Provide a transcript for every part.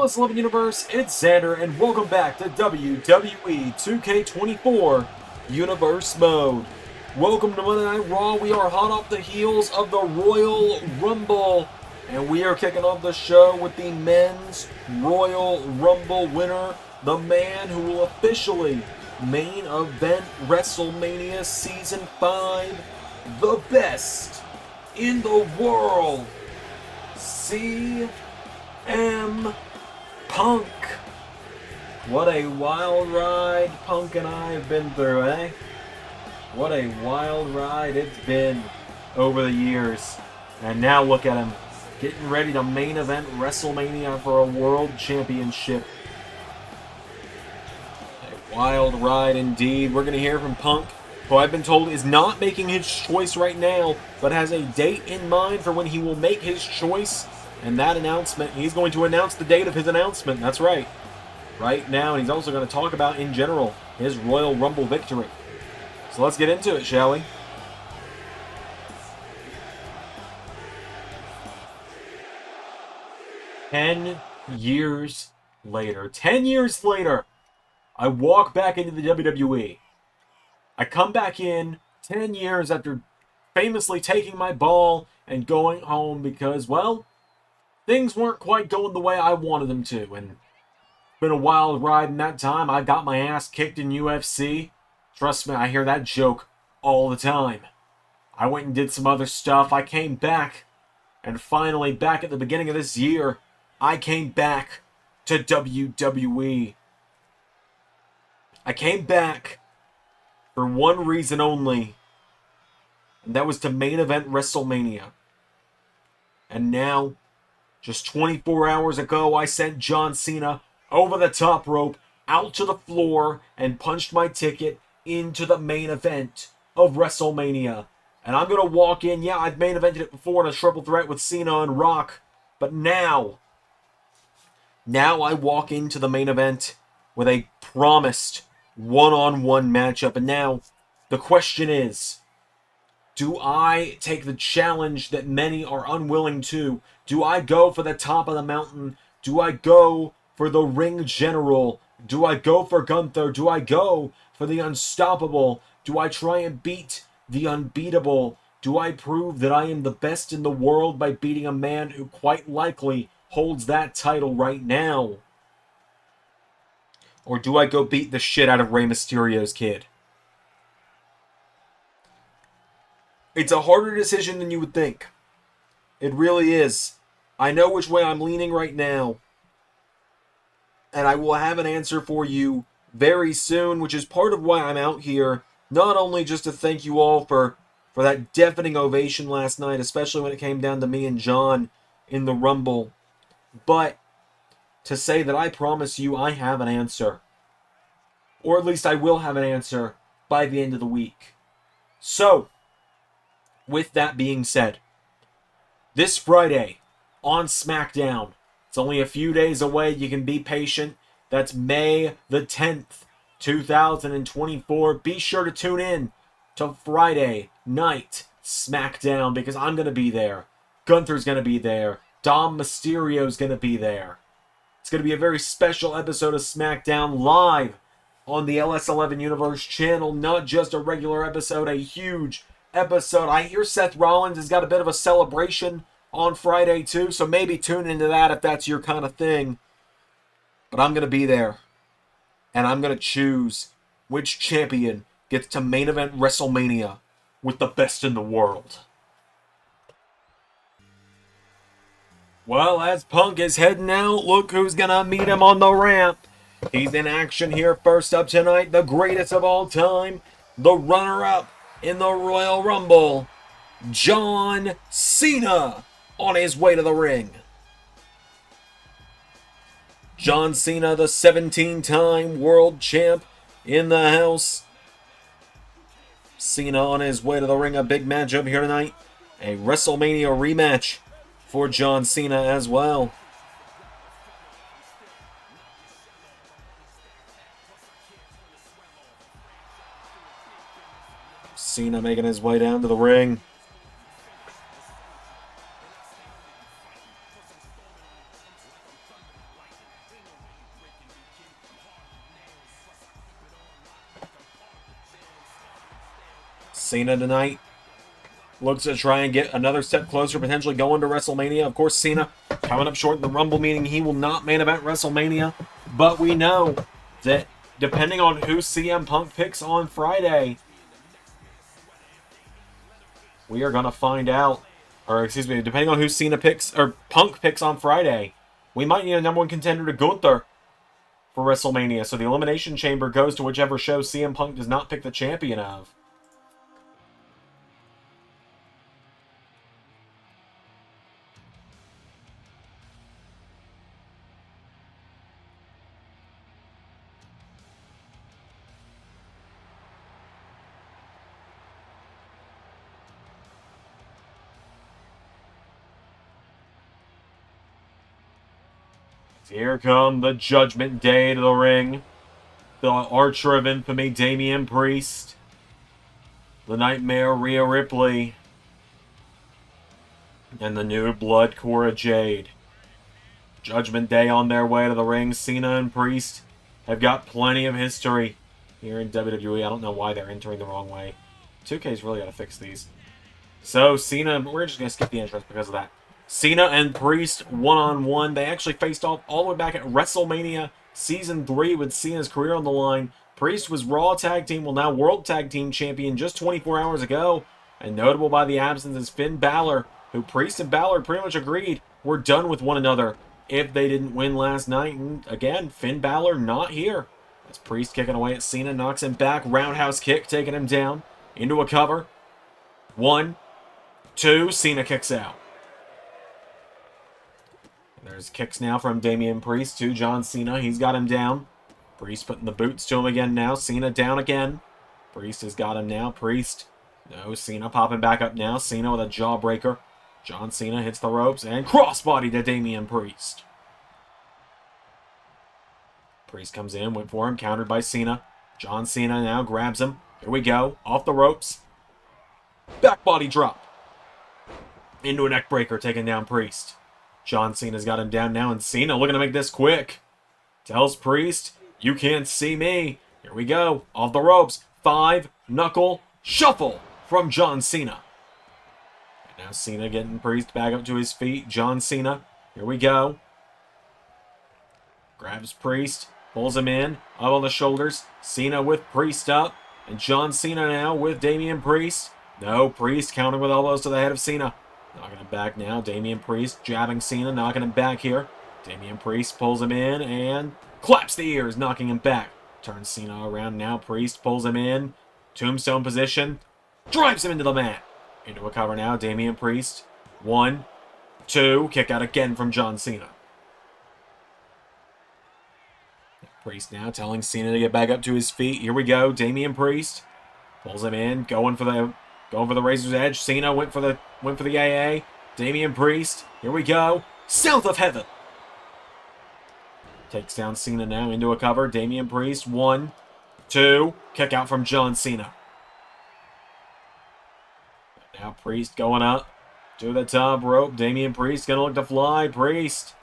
LS11 Universe, it's Xander, and welcome back to WWE 2K24 Universe Mode. Welcome to Monday Night Raw. We are hot off the heels of the Royal Rumble, and we are kicking off the show with the Men's Royal Rumble winner, the man who will officially main event WrestleMania Season 5, the best in the world, CM Punk. What a wild ride Punk and I have been through, eh? What a wild ride it's been over the years. And now look at him, getting ready to main event WrestleMania for a world championship. A wild ride indeed. We're going to hear from Punk, who I've been told is not making his choice right now, but has a date in mind for when he will make his choice. And that announcement, he's going to announce the date of his announcement. That's right. Right now. And he's also going to talk about, in general, his Royal Rumble victory. So let's get into it, shall we? "10 years later. 10 years later, I walk back into the WWE. I come back in 10 years after famously taking my ball and going home because, well, things weren't quite going the way I wanted them to, and it's been a wild ride in that time. I got my ass kicked in UFC. Trust me, I hear that joke all the time. I went and did some other stuff. I came back, and finally, back at the beginning of this year, I came back to WWE. I came back for one reason only, and that was to main event WrestleMania. And now, just 24 hours ago, I sent John Cena over the top rope, out to the floor, and punched my ticket into the main event of WrestleMania. And I'm going to walk in. Yeah, I've main evented it before in a triple threat with Cena and Rock. But now I walk into the main event with a promised one-on-one matchup. And now the question is, do I take the challenge that many are unwilling to? Do I go for the top of the mountain? Do I go for the ring general? Do I go for Gunther? Do I go for the unstoppable? Do I try and beat the unbeatable? Do I prove that I am the best in the world by beating a man who quite likely holds that title right now? Or do I go beat the shit out of Rey Mysterio's kid? It's a harder decision than you would think. It really is. I know which way I'm leaning right now. And I will have an answer for you very soon, which is part of why I'm out here. Not only just to thank you all for that deafening ovation last night, especially when it came down to me and John in the Rumble, but to say that I promise you I have an answer. Or at least I will have an answer by the end of the week. So, with that being said, this Friday on SmackDown, it's only a few days away, you can be patient. That's May the 10th, 2024. Be sure to tune in to Friday Night SmackDown because I'm going to be there. Gunther's going to be there. Dom Mysterio's going to be there. It's going to be a very special episode of SmackDown live on the LS11 Universe channel. Not just a regular episode, a huge episode. I hear Seth Rollins has got a bit of a celebration on Friday too, so maybe tune into that if that's your kind of thing. But I'm going to be there, and I'm going to choose which champion gets to main event WrestleMania with the best in the world. Well, as Punk is heading out, look who's going to meet him on the ramp. He's in action here. First up tonight, the greatest of all time, the runner-up in the Royal Rumble, John Cena, on his way to the ring. John Cena, the 17-time world champ in the house. Cena on his way to the ring. A big matchup here tonight. A WrestleMania rematch for John Cena as well. Cena making his way down to the ring. Cena tonight looks to try and get another step closer, potentially going to WrestleMania. Of course, Cena coming up short in the Rumble, meaning he will not main event WrestleMania. But we know that depending on who CM Punk picks on Friday, we are going to find out. Or, excuse me, depending on who Cena picks, or Punk picks on Friday, we might need a number one contender to Gunther for WrestleMania. So the Elimination Chamber goes to whichever show CM Punk does not pick the champion of. Here come the Judgment Day to the ring. The Archer of Infamy, Damian Priest. The Nightmare, Rhea Ripley. And the New Blood, Cora Jade. Judgment Day on their way to the ring. Cena and Priest have got plenty of history here in WWE. I don't know why they're entering the wrong way. 2K's really got to fix these. So, Cena, we're just going to skip the entrance because of that. Cena and Priest one-on-one. They actually faced off all the way back at WrestleMania Season 3 with Cena's career on the line. Priest was Raw Tag Team, well now World Tag Team Champion just 24 hours ago. And notable by the absence is Finn Balor, who Priest and Balor pretty much agreed were done with one another if they didn't win last night. And again, Finn Balor not here. As Priest kicking away at Cena, knocks him back. Roundhouse kick, taking him down into a cover. 1, 2, Cena kicks out. There's kicks now from Damian Priest to John Cena. He's got him down. Priest putting the boots to him again now. Cena down again. Priest has got him now. Priest. No, Cena popping back up now. Cena with a jawbreaker. John Cena hits the ropes and crossbody to Damian Priest. Priest comes in, went for him, countered by Cena. John Cena now grabs him. Here we go. Off the ropes. Back body drop. Into a neck breaker, taking down Priest. John Cena's got him down now, and Cena looking to make this quick. Tells Priest, you can't see me. Here we go. Off the ropes. 5-knuckle shuffle from John Cena. And now Cena getting Priest back up to his feet. John Cena. Here we go. Grabs Priest. Pulls him in. Up on the shoulders. Cena with Priest up. And John Cena now with Damian Priest. No, Priest counting with elbows to the head of Cena. Knocking him back now. Damian Priest jabbing Cena, knocking him back here. Damian Priest pulls him in and claps the ears, knocking him back. Turns Cena around now. Priest pulls him in. Tombstone position. Drives him into the mat. Into a cover now. Damian Priest. 1, 2. Kick out again from John Cena. Priest now telling Cena to get back up to his feet. Here we go. Damian Priest pulls him in, going for the razor's edge. Cena went for the AA. Damian Priest. Here we go. South of Heaven. Takes down Cena now into a cover. Damian Priest. 1, 2. Kick out from John Cena. Now Priest going up to the top rope. Damian Priest gonna look to fly. Priest.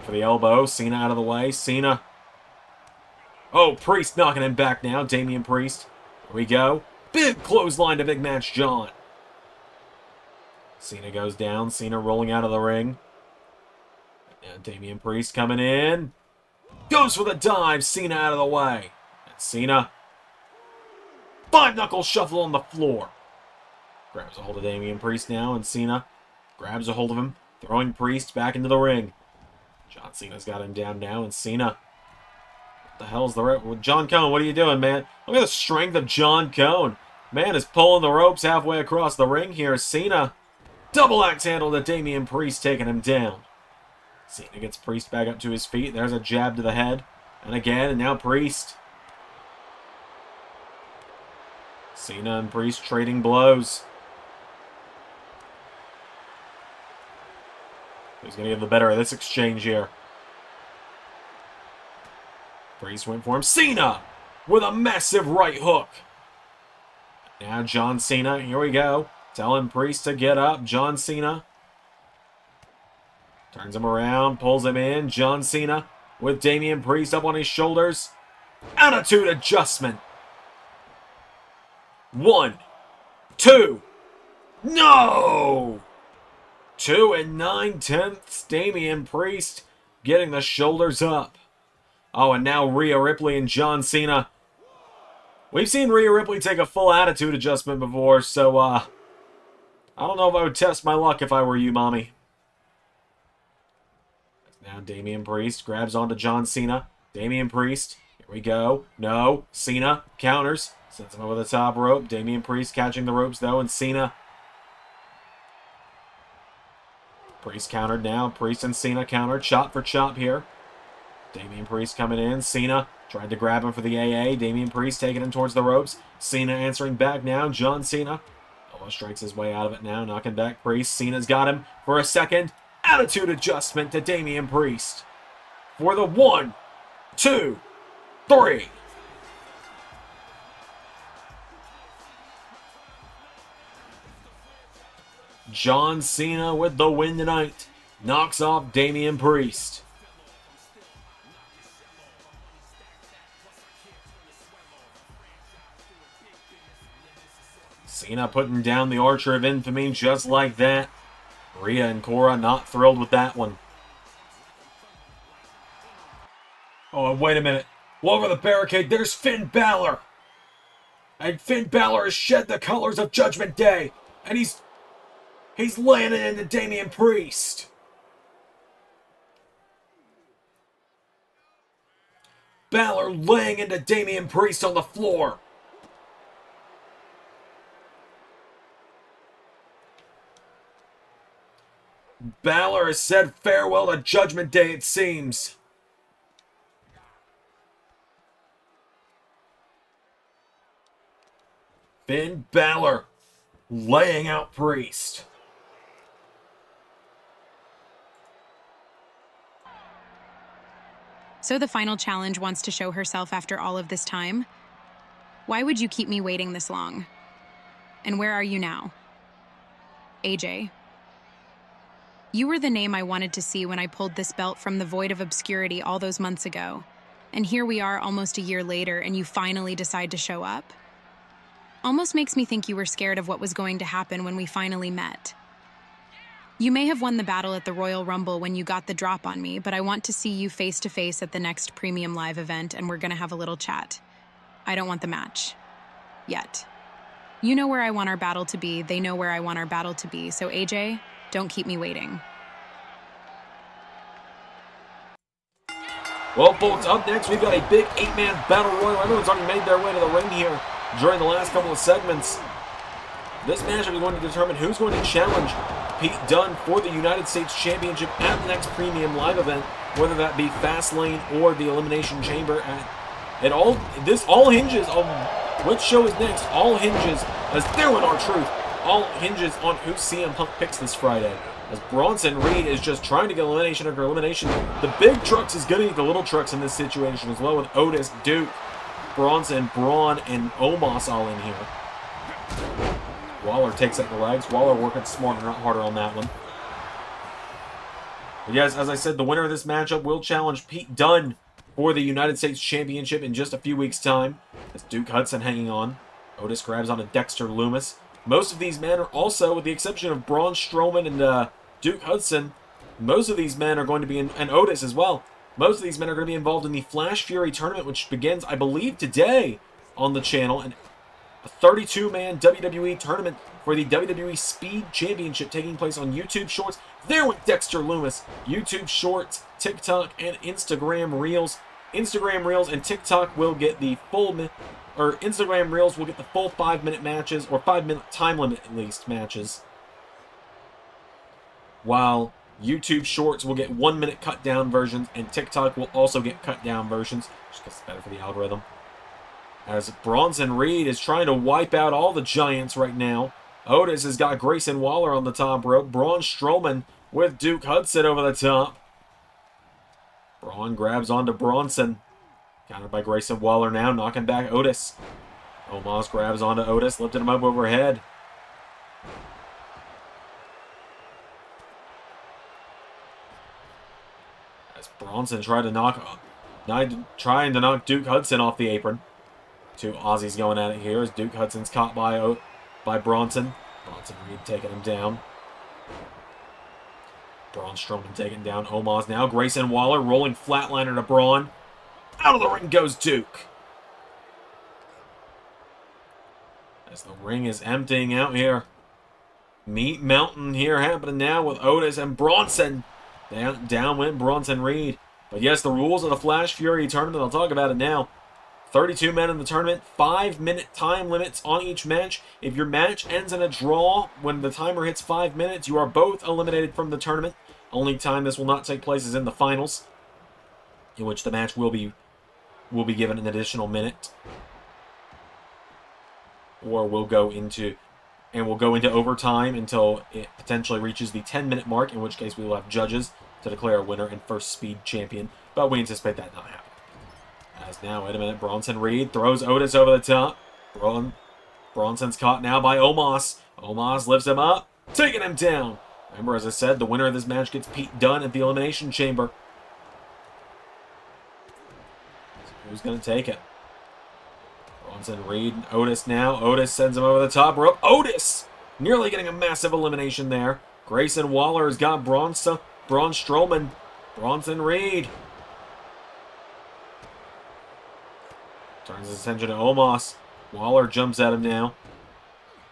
For the elbow. Cena out of the way. Cena. Oh, Priest knocking him back now. Damian Priest. Here we go. Big clothesline to Big Match John. Cena goes down. Cena rolling out of the ring. And Damian Priest coming in. Goes for the dive. Cena out of the way. And Cena. 5-knuckle shuffle on the floor. Grabs a hold of Damian Priest now. And Cena grabs a hold of him. Throwing Priest back into the ring. John Cena's got him down now. And Cena. What the hell's the... John Cone, what are you doing, man? Look at the strength of John Cone. Man is pulling the ropes halfway across the ring here. Cena. Double axe handle to Damian Priest, taking him down. Cena gets Priest back up to his feet. There's a jab to the head. And again, and now Priest. Cena and Priest trading blows. Who's going to get the better of this exchange here? Priest went for him. Cena with a massive right hook. Now John Cena. Here we go. Telling Priest to get up. John Cena. Turns him around. Pulls him in. John Cena with Damian Priest up on his shoulders. Attitude adjustment. 1, 2. No! 2 9/10. Damian Priest getting the shoulders up. Oh, and now Rhea Ripley and John Cena. We've seen Rhea Ripley take a full attitude adjustment before, so, I don't know if I would test my luck if I were you, mommy. Now Damian Priest grabs onto John Cena. Damian Priest, here we go. No, Cena counters. Sends him over the top rope. Damian Priest catching the ropes, though, and Cena. Priest countered now. Priest and Cena countered. Chop for chop here. Damian Priest coming in. Cena tried to grab him for the AA. Damian Priest taking him towards the ropes. Cena answering back now. John Cena almost strikes his way out of it now. Knocking back Priest. Cena's got him for a second. Attitude adjustment to Damian Priest. For the 1, 2, 3. John Cena with the win tonight. Knocks off Damian Priest. Cena putting down the Archer of Infamy just like that. Rhea and Cora not thrilled with that one. Oh, wait a minute. Well, over the barricade, there's Finn Balor. And Finn Balor has shed the colors of Judgment Day. And he's laying it into Damian Priest. Balor laying into Damian Priest on the floor. Balor has said farewell to Judgment Day, it seems. Finn Balor laying out Priest. So the final challenge wants to show herself after all of this time? Why would you keep me waiting this long? And where are you now? AJ. You were the name I wanted to see when I pulled this belt from the void of obscurity all those months ago. And here we are almost a year later and you finally decide to show up? Almost makes me think you were scared of what was going to happen when we finally met. You may have won the battle at the Royal Rumble when you got the drop on me, but I want to see you face to face at the next Premium Live event and we're gonna have a little chat. I don't want the match. Yet. You know where I want our battle to be, they know where I want our battle to be, so AJ, don't keep me waiting. Well, folks, up next we've got a big 8-man battle royal. Everyone's already made their way to the ring here during the last couple of segments. This matchup is going to determine who's going to challenge Pete Dunne for the United States Championship at the next Premium Live event, whether that be Fastlane or the Elimination Chamber. This all hinges on which show is next. All hinges, as there with our truth, all hinges on who CM Punk picks this Friday. As Bronson Reed is just trying to get elimination after elimination. The big trucks is going to eat the little trucks in this situation as well, with Otis, Duke, Bronson, Braun, and Omos all in here. Waller takes out the legs. Waller working smarter, not harder on that one. But yes, as I said, the winner of this matchup will challenge Pete Dunne for the United States Championship in just a few weeks' time. As Duke Hudson hanging on. Otis grabs onto Dexter Lumis. Most of these men are also, with the exception of Braun Strowman and Duke Hudson, most of these men are going to be and Otis as well. Most of these men are going to be involved in the Flash Fury tournament, which begins, I believe, today on the channel. And a 32-man WWE tournament for the WWE Speed Championship taking place on YouTube Shorts. There went Dexter Lumis. YouTube Shorts, TikTok, and Instagram Reels. Instagram Reels and TikTok will get the full, Instagram Reels will get the full 5-minute matches, or 5-minute time limit at least matches. While YouTube Shorts will get 1-minute cut-down versions, and TikTok will also get cut-down versions, just because it's better for the algorithm. As Bronson Reed is trying to wipe out all the giants right now. Otis has got Grayson Waller on the top rope. Braun Strowman with Duke Hudson over the top. Braun grabs onto Bronson. Countered by Grayson Waller now, knocking back Otis. Omos grabs onto Otis, lifting him up overhead. As Bronson trying to knock Duke Hudson off the apron. Two Aussies going at it here as Duke Hudson's caught by Bronson. Bronson Reed taking him down. Braun Strowman taking down Omos now. Grayson Waller rolling flatliner to Braun. Out of the ring goes Duke. As the ring is emptying out here. Meat Mountain here happening now with Otis and Bronson. Down went Bronson Reed. But yes, the rules of the Flash Fury tournament, I'll talk about it now. 32 men in the tournament, 5-minute time limits on each match. If your match ends in a draw when the timer hits 5 minutes, you are both eliminated from the tournament. Only time this will not take place is in the finals, in which the match will be given an additional minute. Or we'll go into overtime until it potentially reaches the 10-minute mark, in which case we will have judges to declare a winner and first speed champion. But we anticipate that not happening. As now, wait a minute, Bronson Reed throws Otis over the top. Bronson's caught now by Omos. Omos lifts him up, taking him down. Remember, as I said, the winner of this match gets Pete Dunne at the Elimination Chamber. So who's going to take it? Bronson Reed and Otis now. Otis sends him over the top rope. Otis! Nearly getting a massive elimination there. Grayson Waller has got Braun Strowman. Bronson Reed turns his attention to Omos. Waller jumps at him now.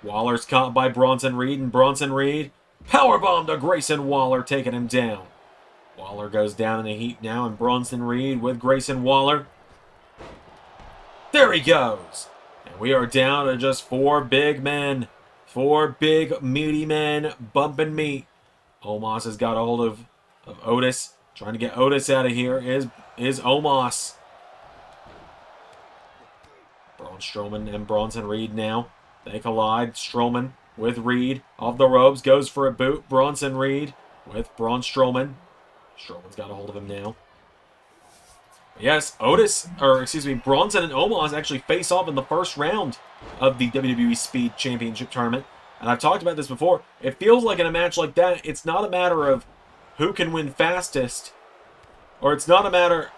Waller's caught by Bronson Reed, and Bronson Reed powerbomb to Grayson Waller, taking him down. Waller goes down in a heap now, and Bronson Reed with Grayson Waller. There he goes! And we are down to just 4 big men. 4 big, meaty men bumping meat. Omos has got a hold of Otis. Trying to get Otis out of here is Omos. Braun Strowman and Bronson Reed now. They collide. Strowman with Reed. Off the ropes. Goes for a boot. Bronson Reed with Braun Strowman. Strowman's got a hold of him now. Yes, Bronson and Omos actually face off in the first round of the WWE Speed Championship Tournament. And I've talked about this before. It feels like in a match like that, it's not a matter of who can win fastest. Or it's not a matter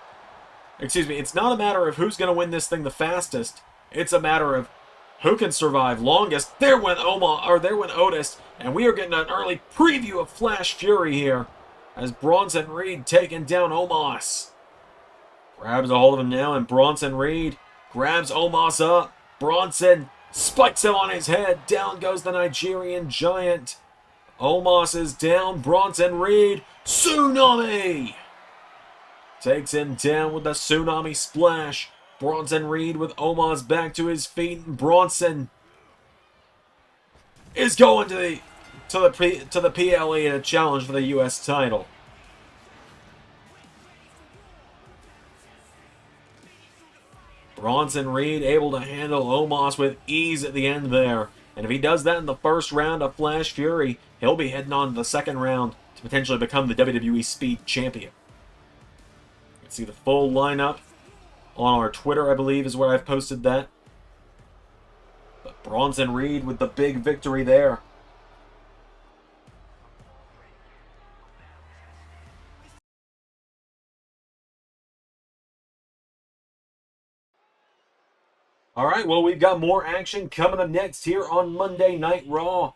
of who's going to win this thing the fastest. It's a matter of who can survive longest. There went Otis. And we are getting an early preview of Flash Fury here. As Bronson Reed taking down Omos. Grabs a hold of him now, and Bronson Reed grabs Omos up. Bronson spikes him on his head. Down goes the Nigerian Giant. Omos is down. Bronson Reed, Tsunami! Takes him down with the Tsunami Splash. Bronson Reed with Omos back to his feet. And Bronson is going to the PLE in a challenge for the U.S. title. Bronson Reed able to handle Omos with ease at the end there. And if he does that in the first round of Flash Fury, he'll be heading on to the second round to potentially become the WWE Speed Champion. You can see the full lineup on our Twitter, I believe, is where I've posted that. But Bronson Reed with the big victory there. Alright, well, we've got more action coming up next here on Monday Night Raw.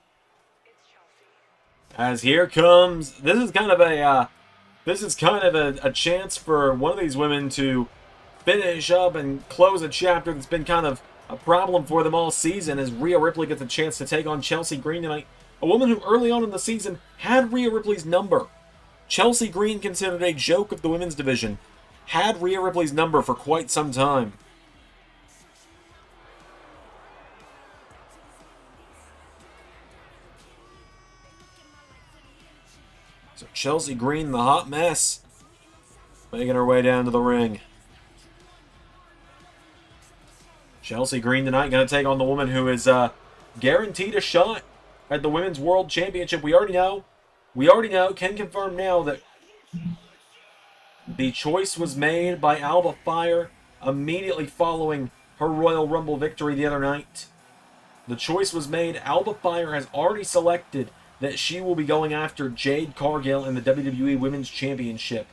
As here comes, this is kind of a chance for one of these women to finish up and close a chapter that's been kind of a problem for them all season, as Rhea Ripley gets a chance to take on Chelsea Green tonight. A woman who early on in the season had Rhea Ripley's number. Chelsea Green, considered a joke of the women's division, had Rhea Ripley's number for quite some time. So Chelsea Green, the hot mess, making her way down to the ring. Chelsea Green tonight going to take on the woman who is guaranteed a shot at the Women's World Championship. We already know, can confirm now that the choice was made by Alba Fire immediately following her Royal Rumble victory the other night. The choice was made. Alba Fire has already selected that she will be going after Jade Cargill in the WWE Women's Championship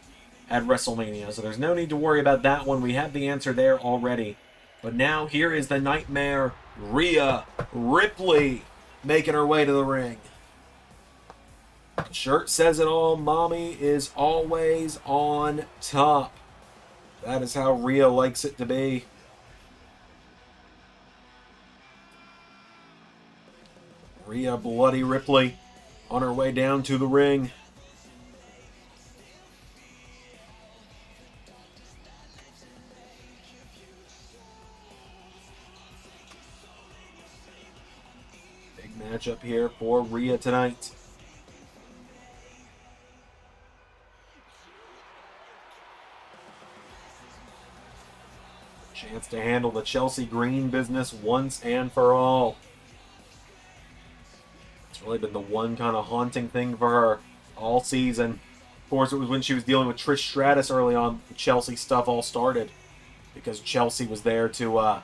at WrestleMania. So there's no need to worry about that one. We have the answer there already. But now here is the Nightmare, Rhea Ripley, making her way to the ring. The shirt says it all. Mommy is always on top. That is how Rhea likes it to be. Rhea Bloody Ripley on her way down to the ring. Big matchup here for Rhea tonight. Chance to handle the Chelsea Green business once and for all. It's really been the one kind of haunting thing for her all season. Of course, it was when she was dealing with Trish Stratus early on, the Chelsea stuff all started. Because Chelsea was there to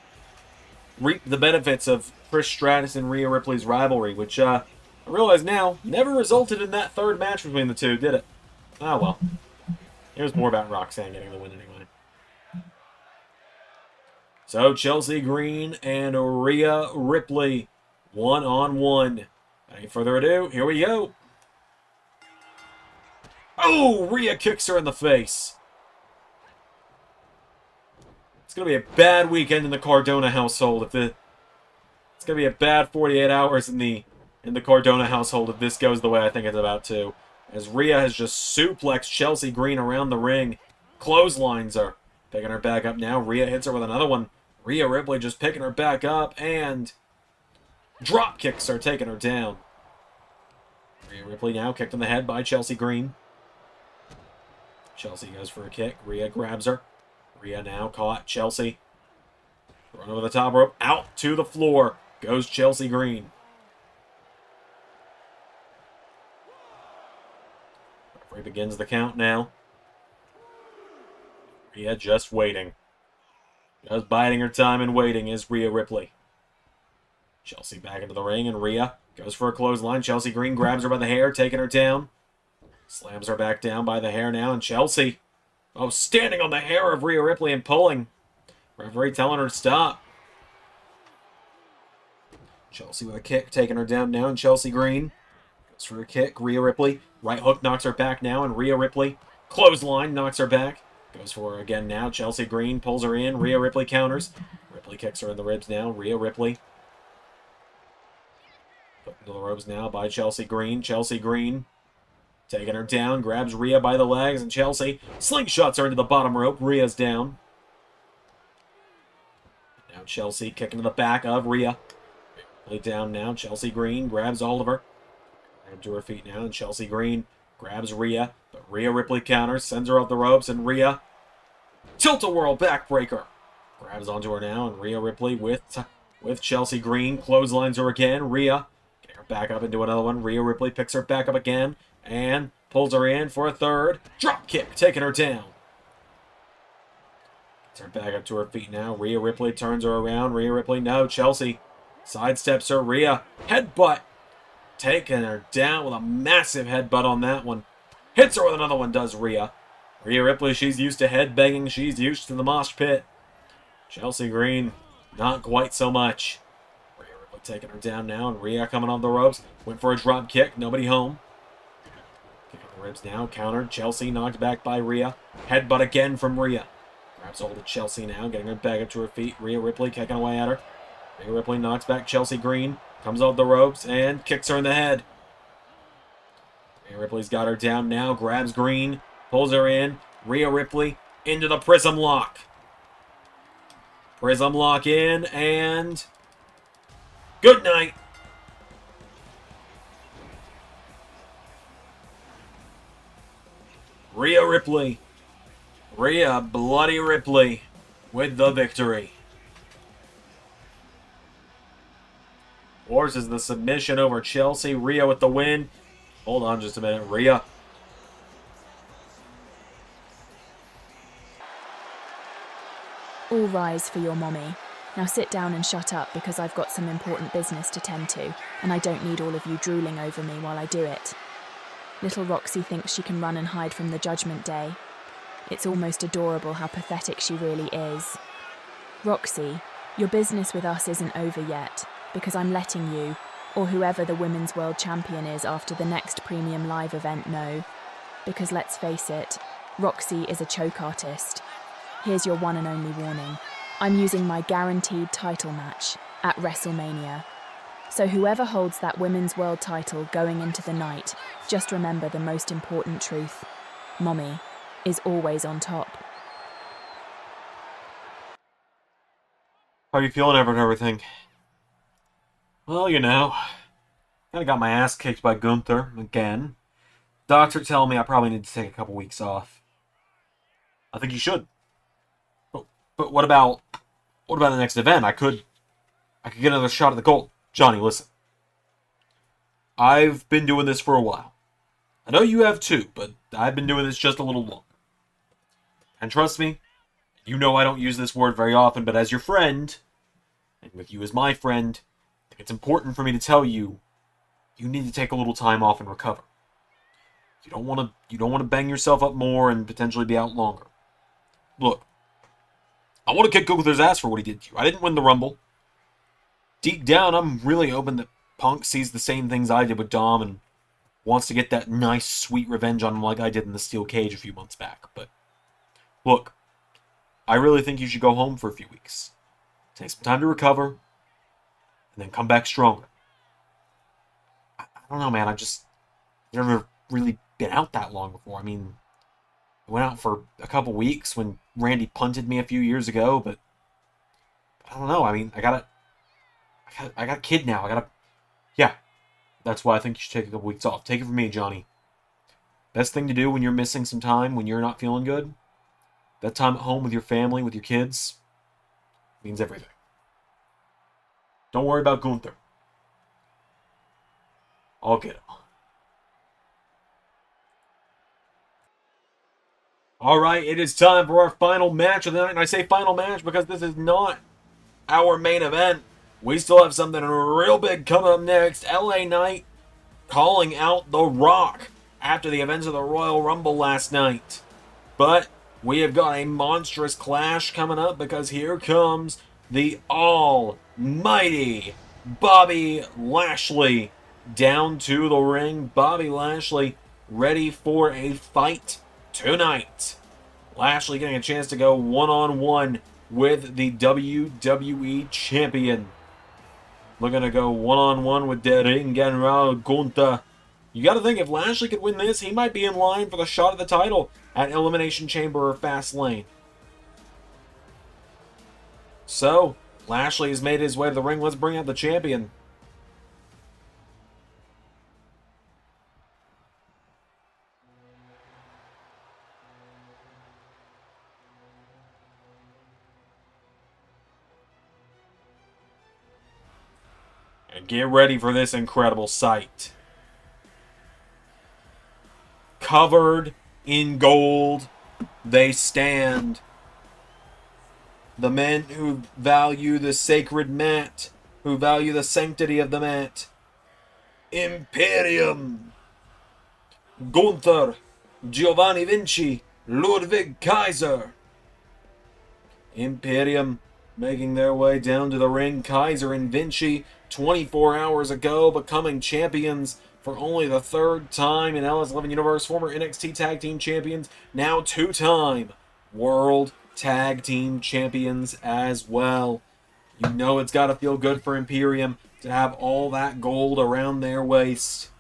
reap the benefits of Trish Stratus and Rhea Ripley's rivalry, which I realize now never resulted in that third match between the two, did it? Oh well. It was more about Roxanne getting the win anyway. So, Chelsea Green and Rhea Ripley, one-on-one. Any further ado, here we go. Oh, Rhea kicks her in the face. It's going to be a bad weekend in the Cardona household. It's going to be a bad 48 hours in the Cardona household if this goes the way I think it's about to. As Rhea has just suplexed Chelsea Green around the ring. Clotheslines her. Picking her back up now. Rhea hits her with another one. Rhea Ripley just picking her back up and drop kicks her, taking her down. Rhea Ripley now kicked in the head by Chelsea Green. Chelsea goes for a kick. Rhea grabs her. Rhea now caught. Chelsea. Run over the top rope. Out to the floor goes Chelsea Green. Referee begins the count now. Rhea just waiting. Just biding her time and waiting is Rhea Ripley. Chelsea back into the ring, and Rhea goes for a clothesline. Chelsea Green grabs her by the hair, taking her down. Slams her back down by the hair now, and Chelsea, standing on the hair of Rhea Ripley and pulling. Referee telling her to stop. Chelsea with a kick, taking her down now, and Chelsea Green goes for a kick. Rhea Ripley, right hook knocks her back now, and Rhea Ripley, clothesline, knocks her back. Goes for her again now. Chelsea Green pulls her in. Rhea Ripley counters. Ripley kicks her in the ribs now. Rhea Ripley put into the ropes now by Chelsea Green. Chelsea Green taking her down. Grabs Rhea by the legs. And Chelsea slingshots her into the bottom rope. Rhea's down. Now Chelsea kicking to the back of Rhea. Ripley down now. Chelsea Green grabs Oliver. Grab to her feet now. And Chelsea Green grabs Rhea. But Rhea Ripley counters, sends her off the ropes, and Rhea tilt-a-whirl backbreaker. Grabs onto her now, and Rhea Ripley with Chelsea Green clotheslines her again. Rhea getting her back up into another one. Rhea Ripley picks her back up again and pulls her in for a third. Drop kick, taking her down. Gets her back up to her feet now. Rhea Ripley turns her around. Rhea Ripley, no. Chelsea sidesteps her. Rhea headbutt. Taking her down with a massive headbutt on that one. Hits her with another one, does Rhea. Rhea Ripley, she's used to headbanging. She's used to the mosh pit. Chelsea Green, not quite so much. Rhea Ripley taking her down now, and Rhea coming on the ropes. Went for a drop kick, nobody home. Kicking the ribs now, countered. Chelsea knocked back by Rhea. Headbutt again from Rhea. Grabs hold of Chelsea now, getting her back up to her feet. Rhea Ripley kicking away at her. Rhea Ripley knocks back Chelsea Green. Comes off the ropes and kicks her in the head. Rhea Ripley's got her down now, grabs Green, pulls her in. Rhea Ripley into the Prism Lock. Prism Lock in, and good night. Rhea Ripley. Rhea Bloody Ripley with the victory. Forces the submission over Chelsea. Rhea with the win. Hold on just a minute. Rhea. All rise for your mommy. Now sit down and shut up because I've got some important business to tend to, and I don't need all of you drooling over me while I do it. Little Roxy thinks she can run and hide from the Judgment Day. It's almost adorable how pathetic she really is. Roxy, Your business with us isn't over yet, because I'm letting you, or whoever the Women's World Champion is after the next Premium Live event, know. Because let's face it, Roxy is a choke artist. Here's your one and only warning. I'm using my guaranteed title match at WrestleMania. So whoever holds that Women's World title going into the night, just remember the most important truth. Mommy is always on top. How are you feeling over and everything? Well, you know, kind of got my ass kicked by Gunther again. Doctor telling me I probably need to take a couple weeks off. I think you should. But what about the next event? I could get another shot at the gold. Johnny, listen. I've been doing this for a while. I know you have too, but I've been doing this just a little longer. And trust me, you know I don't use this word very often, but as your friend, and with you as my friend, it's important for me to tell you, you need to take a little time off and recover. You don't want to bang yourself up more and potentially be out longer. Look, I want to kick Gunther's ass for what he did to you. I didn't win the Rumble. Deep down, I'm really hoping that Punk sees the same things I did with Dom and wants to get that nice, sweet revenge on him like I did in the steel cage a few months back. But look, I really think you should go home for a few weeks. Take some time to recover, and then come back stronger. I don't know, man. I've never really been out that long before. I mean, I went out for a couple weeks when Randy punted me a few years ago, but I don't know. I mean, I got a kid now. Yeah. That's why I think you should take a couple weeks off. Take it from me, Johnny. Best thing to do when you're missing some time, when you're not feeling good, that time at home with your family, with your kids, means everything. Don't worry about Gunther. I'll get him. Alright, it is time for our final match of the night. And I say final match because this is not our main event. We still have something real big coming up next. LA Knight calling out The Rock after the events of the Royal Rumble last night. But we have got a monstrous clash coming up because here comes the almighty Bobby Lashley down to the ring. Bobby Lashley ready for a fight tonight. Lashley getting a chance to go one-on-one with the WWE Champion. Looking to go one-on-one with the Ring General Gunther. You got to think, if Lashley could win this, he might be in line for the shot at the title at Elimination Chamber or Fastlane. So, Lashley has made his way to the ring. Let's bring out the champion. And get ready for this incredible sight. Covered in gold, they stand. The men who value the sacred mat, who value the sanctity of the mat. Imperium. Gunther, Giovanni Vinci, Ludwig Kaiser. Imperium making their way down to the ring. Kaiser and Vinci 24 hours ago becoming champions for only the third time in LS11 Universe. Former NXT Tag Team Champions, now two-time World Tag Team Champions as well. You know it's got to feel good for Imperium to have all that gold around their waist.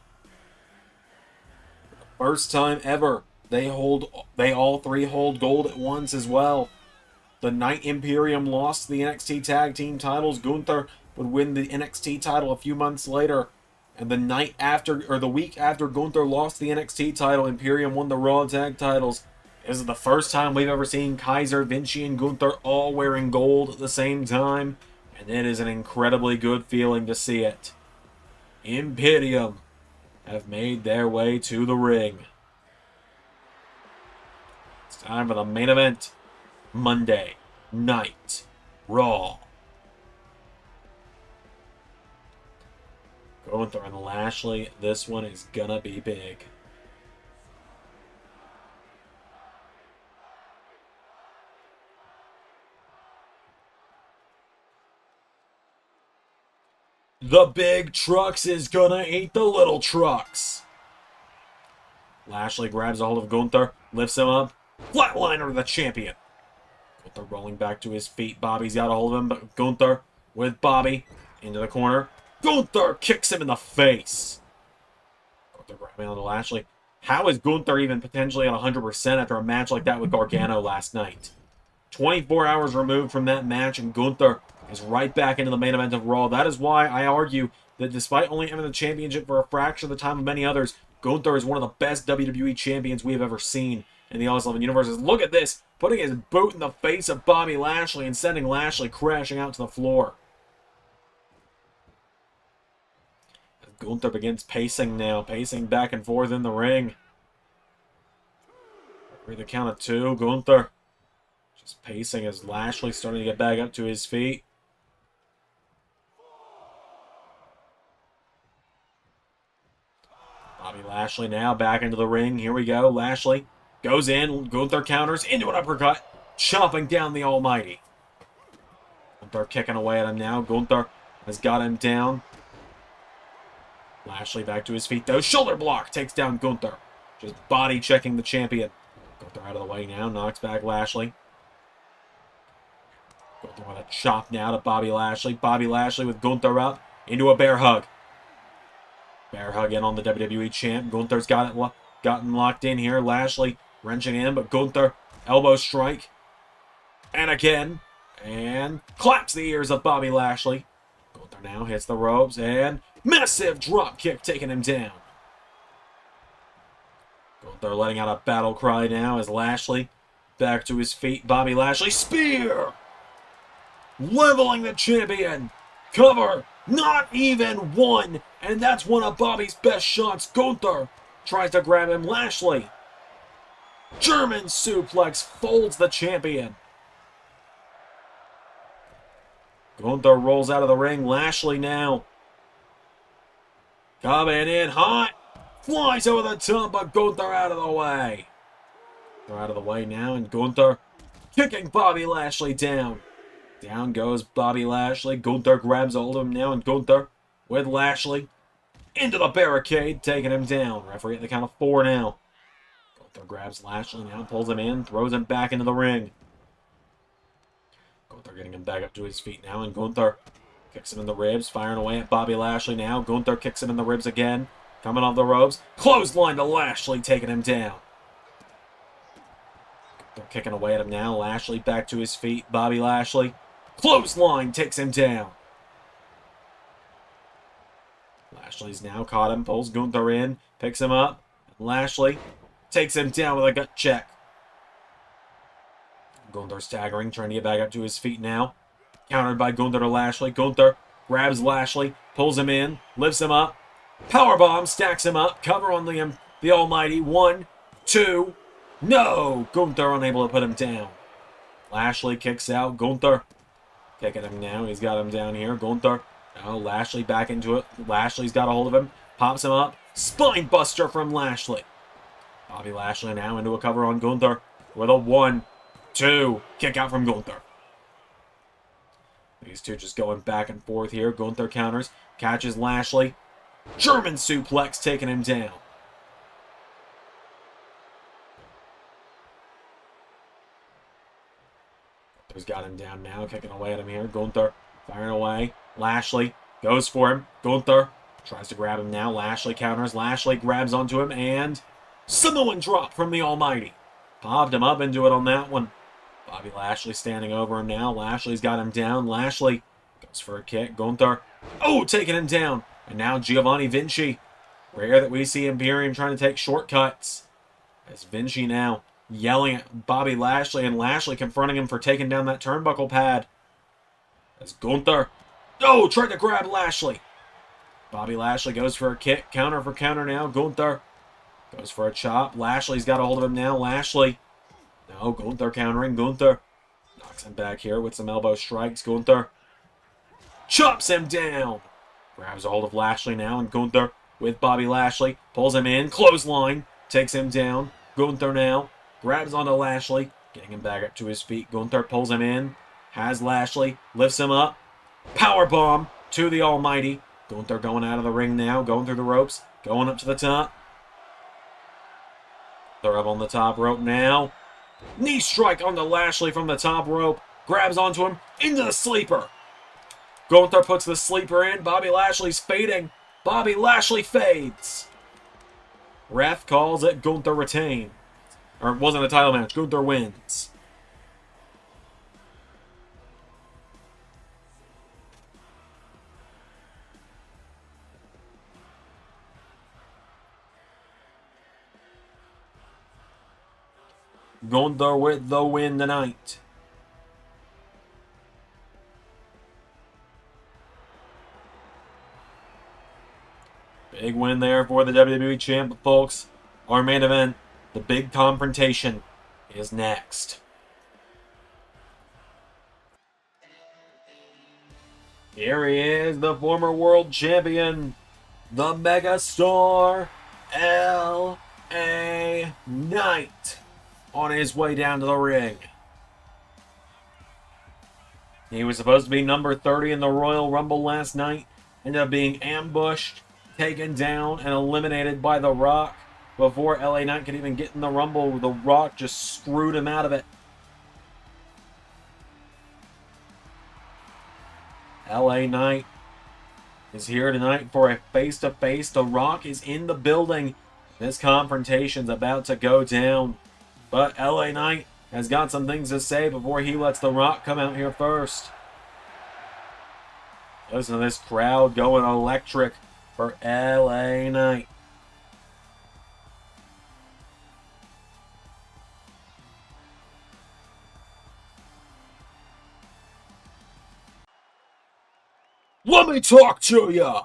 First time ever, they all three hold gold at once as well. The night Imperium lost the NXT Tag Team titles, Gunther would win the NXT title a few months later. And the week after Gunther lost the NXT title, Imperium won the Raw Tag titles. This is the first time we've ever seen Kaiser, Vinci, and Gunther all wearing gold at the same time. And it is an incredibly good feeling to see it. Imperium have made their way to the ring. It's time for the main event. Monday Night Raw. Gunther and Lashley, this one is gonna be big. The big trucks is gonna eat the little trucks. Lashley grabs a hold of Gunther, lifts him up. Flatliner the champion. Gunther rolling back to his feet. Bobby's got a hold of him, but Gunther with Bobby into the corner. Gunther kicks him in the face. Gunther grabbing onto Lashley. How is Gunther even potentially at 100% after a match like that with Gargano last night? 24 hours removed from that match, and Gunther is right back into the main event of Raw. That is why I argue that despite only having the championship for a fraction of the time of many others, Gunther is one of the best WWE champions we have ever seen in the All 11 universes. Look at this, putting his boot in the face of Bobby Lashley and sending Lashley crashing out to the floor. Gunther begins pacing now, pacing back and forth in the ring. For the count of 2, Gunther just pacing as Lashley starting to get back up to his feet. Bobby Lashley now back into the ring. Here we go. Lashley goes in. Gunther counters into an uppercut, chopping down the Almighty. Gunther kicking away at him now. Gunther has got him down. Lashley back to his feet, though. Shoulder block takes down Gunther. Just body checking the champion. Gunther out of the way now. Knocks back Lashley. Gunther with a chop now to Bobby Lashley. Bobby Lashley with Gunther up into a bear hug. Bear hug in on the WWE champ. Gunther's gotten locked in here. Lashley wrenching in, but Gunther elbow strike. And again. And claps the ears of Bobby Lashley. Gunther now hits the ropes and massive drop kick taking him down. Gunther letting out a battle cry now as Lashley back to his feet. Bobby Lashley spear. Leveling the champion. Cover. Not even one. And that's one of Bobby's best shots. Gunther tries to grab him. Lashley. German suplex folds the champion. Gunther rolls out of the ring. Lashley now coming in hot. Flies over the top, but Gunther out of the way. They're out of the way now, and Gunther kicking Bobby Lashley down. Down goes Bobby Lashley. Gunther grabs a hold of him now, and Gunther with Lashley into the barricade, taking him down. Referee at the count of 4 now. Gunther grabs Lashley now, pulls him in, throws him back into the ring. Gunther getting him back up to his feet now, and Gunther kicks him in the ribs, firing away at Bobby Lashley now. Gunther kicks him in the ribs again, coming off the ropes. Clothesline to Lashley, taking him down. They're kicking away at him now. Lashley back to his feet. Bobby Lashley. Clothesline takes him down. Lashley's now caught him, pulls Gunther in, picks him up. Lashley takes him down with a gut check. Gunther staggering, trying to get back up to his feet now. Countered by Gunther to Lashley. Gunther grabs Lashley, pulls him in, lifts him up. Powerbomb, stacks him up. Cover on the Almighty. 1, 2. No! Gunther unable to put him down. Lashley kicks out. Gunther kicking him now. He's got him down here. Gunther. Oh, Lashley back into it. Lashley's got a hold of him. Pops him up. Spine buster from Lashley. Bobby Lashley now into a cover on Gunther with a 1, 2. Kick out from Gunther. These two just going back and forth here. Gunther counters. Catches Lashley. German suplex taking him down. Gunther's got him down now. Kicking away at him here. Gunther firing away. Lashley goes for him. Gunther tries to grab him now. Lashley counters. Lashley grabs onto him and Samoan drop from the Almighty. Popped him up into it on that one. Bobby Lashley standing over him now. Lashley's got him down. Lashley goes for a kick. Gunther, oh, taking him down. And now Giovanni Vinci. Rare that we see Imperium trying to take shortcuts. As Vinci now yelling at Bobby Lashley, and Lashley confronting him for taking down that turnbuckle pad. As Gunther, oh, tried to grab Lashley. Bobby Lashley goes for a kick. Counter for counter now. Gunther goes for a chop. Lashley's got a hold of him now. Lashley. No, Gunther countering. Gunther knocks him back here with some elbow strikes. Gunther chops him down. Grabs a hold of Lashley now, and Gunther with Bobby Lashley. Pulls him in. Clothesline. Takes him down. Gunther now grabs onto Lashley. Getting him back up to his feet. Gunther pulls him in. Has Lashley. Lifts him up. Powerbomb to the Almighty. Gunther going out of the ring now, going through the ropes, going up to the top. They're up on the top rope now. Knee strike onto Lashley from the top rope. Grabs onto him, into the sleeper. Gunther puts the sleeper in. Bobby Lashley's fading. Bobby Lashley fades. Ref calls it. Gunther retains. Or it wasn't a title match. Gunther wins. Gunther with the win tonight. Big win there for the WWE Champ, folks. Our main event, the big confrontation, is next. Here he is, the former world champion, the megastar, L.A. Knight, on his way down to the ring. He was supposed to be number 30 in the Royal Rumble last night, ended up being ambushed, taken down, and eliminated by The Rock. Before LA Knight could even get in the Rumble, The Rock just screwed him out of it. LA Knight is here tonight for a face-to-face. The Rock is in the building. This confrontation's about to go down. But LA Knight has got some things to say before he lets The Rock come out here first. Listen to this crowd going electric for LA Knight. Let me talk to ya!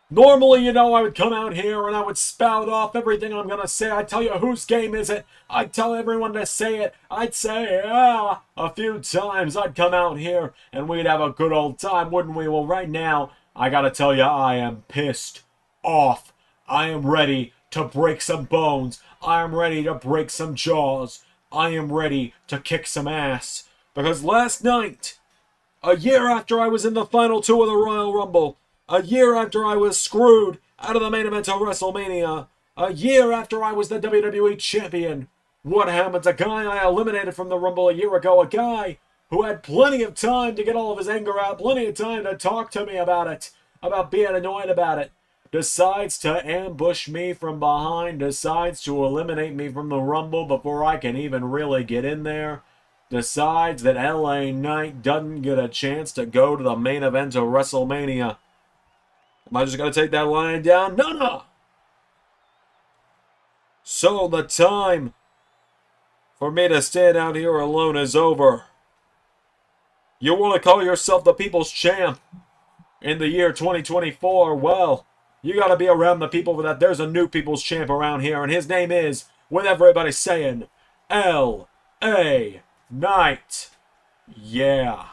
Normally, I would come out here and I would spout off everything I'm gonna say. I'd tell you whose game is it. I'd tell everyone to say it. I'd say, a few times. I'd come out here and we'd have a good old time, wouldn't we? Well, right now, I gotta tell you, I am pissed off. I am ready to break some bones. I am ready to break some jaws. I am ready to kick some ass. Because last night, a year after I was in the final two of the Royal Rumble, a year after I was screwed out of the main event of WrestleMania, a year after I was the WWE Champion, what happens? A guy I eliminated from the Rumble a year ago, a guy who had plenty of time to get all of his anger out, plenty of time to talk to me about it, about being annoyed about it, decides to ambush me from behind, decides to eliminate me from the Rumble before I can even really get in there, decides that LA Knight doesn't get a chance to go to the main event of WrestleMania. Am I just going to take that line down? No! So the time for me to stand out here alone is over. You want to call yourself the People's Champ in the year 2024? Well, you got to be around the people for that. There's a new People's Champ around here, and his name is, with everybody saying, L.A. Knight. Yeah.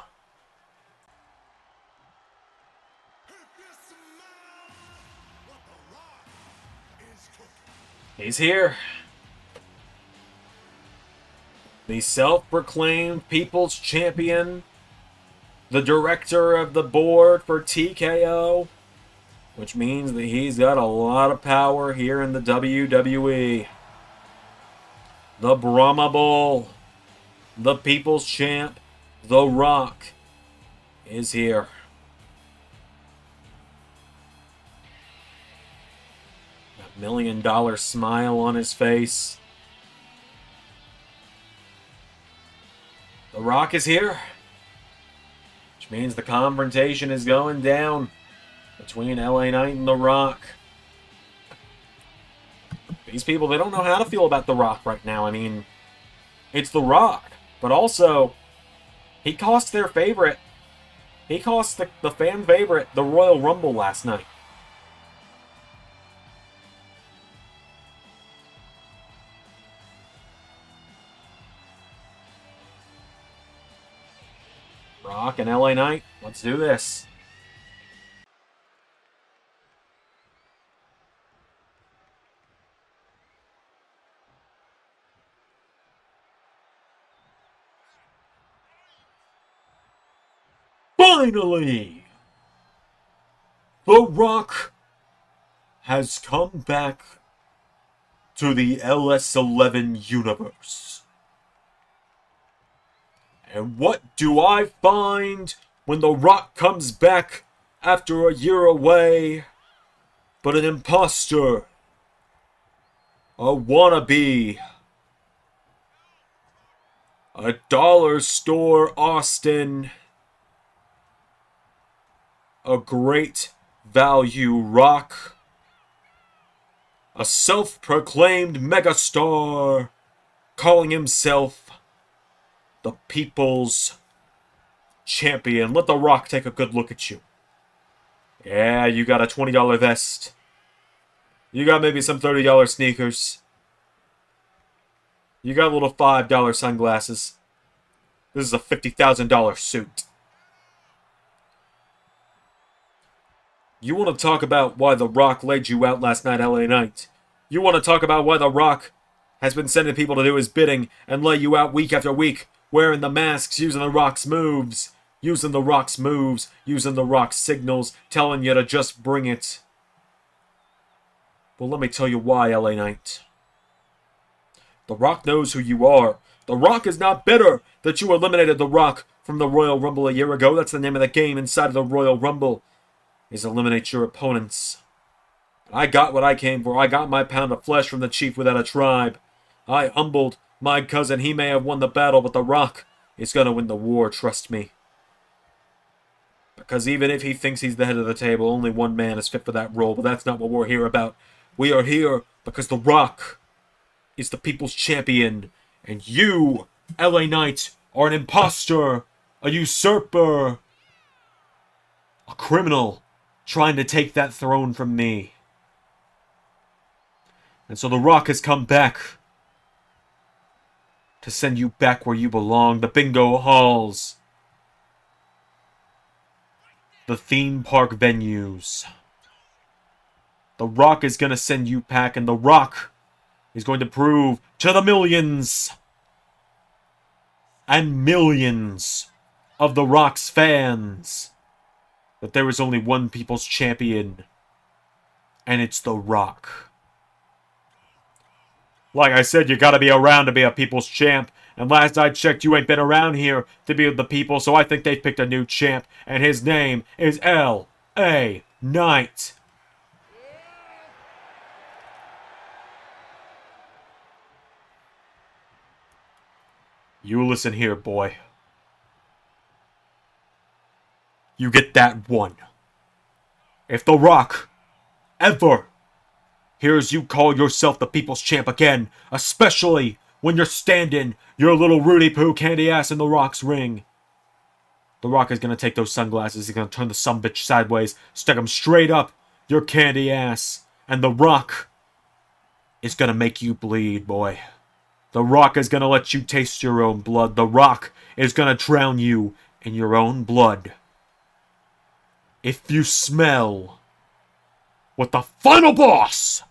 He's here. The self-proclaimed People's Champion. The director of the board for TKO. Which means that he's got a lot of power here in the WWE. The Brahma Bull. The People's Champ. The Rock is here. $1 million smile on his face. The Rock is here. Which means the confrontation is going down between LA Knight and The Rock. These people, they don't know how to feel about The Rock right now. I mean, it's The Rock. But also, he cost their favorite. He cost the fan favorite the Royal Rumble last night. Rock and LA Knight, let's do this. Finally! The Rock has come back to the LS11 universe. And what do I find when The Rock comes back after a year away? But an imposter, a wannabe, a dollar store Austin, a great value Rock, a self-proclaimed megastar calling himself the People's Champion. Let The Rock take a good look at you. Yeah, you got a $20 vest. You got maybe some $30 sneakers. You got little $5 sunglasses. This is a $50,000 suit. You want to talk about why The Rock laid you out last night, LA Knight. You want to talk about why The Rock has been sending people to do his bidding and lay you out week after week, wearing the masks, using The Rock's moves. Using The Rock's moves, using The Rock's signals, telling you to just bring it. Well, let me tell you why, LA Knight. The Rock knows who you are. The Rock is not bitter that you eliminated The Rock from the Royal Rumble a year ago. That's the name of the game inside of the Royal Rumble, is eliminate your opponents. I got what I came for. I got my pound of flesh from the chief without a tribe. I humbled my cousin. He may have won the battle, but The Rock is going to win the war, trust me. Because even if he thinks he's the head of the table, only one man is fit for that role. But that's not what we're here about. We are here because The Rock is the People's Champion. And you, LA Knight, are an imposter, a usurper, a criminal trying to take that throne from me. And so The Rock has come back to send you back where you belong. The bingo halls. The theme park venues. The Rock is going to send you back, and The Rock is going to prove to the millions and millions of The Rock's fans that there is only one People's Champion, and it's The Rock. Like I said, you gotta be around to be a People's Champ. And last I checked, you ain't been around here to be with the people, so I think they've picked a new champ. And his name is L.A. Knight. You listen here, boy. You get that one. If The Rock ever hears you call yourself the People's Champ again, especially when you're standing your little Rudy Poo candy ass in The Rock's ring, The Rock is going to take those sunglasses, he's going to turn the sumbitch sideways, stick them straight up your candy ass, and The Rock is going to make you bleed, boy. The Rock is going to let you taste your own blood. The Rock is going to drown you in your own blood. If you smell what the final boss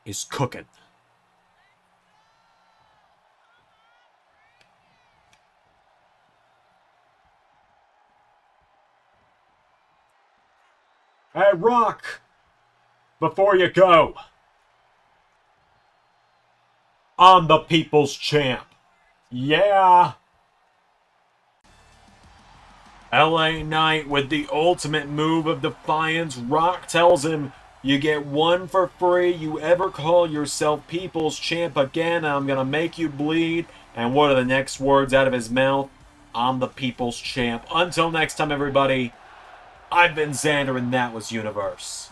is cooking. Hey, Rock, before you go, I'm the People's Champ. Yeah. LA Knight with the ultimate move of defiance. Rock tells him, you get one for free. You ever call yourself People's Champ again, I'm going to make you bleed. And what are the next words out of his mouth? I'm the People's Champ. Until next time, everybody, I've been Xander, and that was Universe.